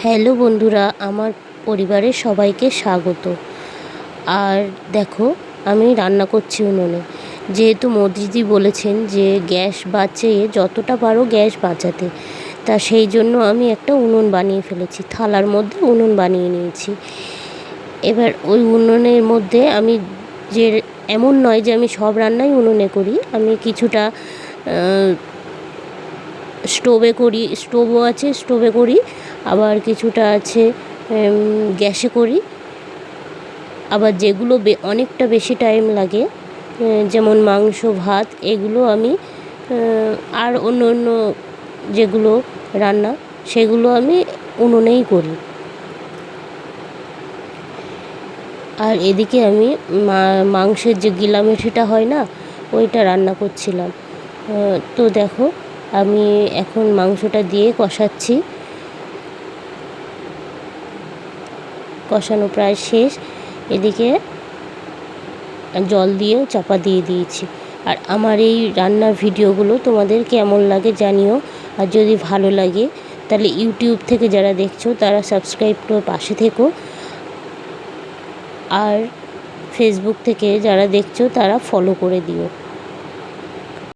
Hello বন্ধুরা, আমার পরিবারের সবাইকে স্বাগত। আর দেখো, আমি রান্না করছি উনুনে। যেহেতু মোদিজি বলেছেন যে গ্যাস বাঁচিয়ে যতটা পারো গ্যাস বাঁচাতে, তা সেই জন্য আমি একটা উনুন বানিয়ে ফেলেছি। থালার মধ্যে উনুন বানিয়ে নিয়েছি। এবার ওই উনুনের মধ্যে আমি যে এমন নয় যে আমি সব রান্নাই উনুনে করি, আমি কিছুটা স্টোভে করি, স্টোভও আছে, স্টোভে করি, আবার কিছুটা আছে গ্যাসে করি। আবার যেগুলো অনেকটা বেশি টাইম লাগে, যেমন মাংস, ভাত, এগুলো আমি আর অন্য অন্য যেগুলো রান্না সেগুলো আমি উনুনেই করি। আর এদিকে আমি মাংসের যে গিলামেঠিটা হয় না, ওইটা রান্না করছিলাম। তো দেখো, আমি এখন মাংসটা দিয়ে কষাচ্ছি। কষানো প্রায় শেষ। এদিকে জল দিয়েও চাপা দিয়ে দিয়েছি। আর আমার এই রান্নার ভিডিওগুলো তোমাদের কেমন লাগে জানিও। আর যদি ভালো লাগে তাহলে ইউটিউব থেকে যারা দেখছো তারা সাবস্ক্রাইব করে পাশে থেকো। আর ফেসবুক থেকে যারা দেখছো তারা ফলো করে দিও।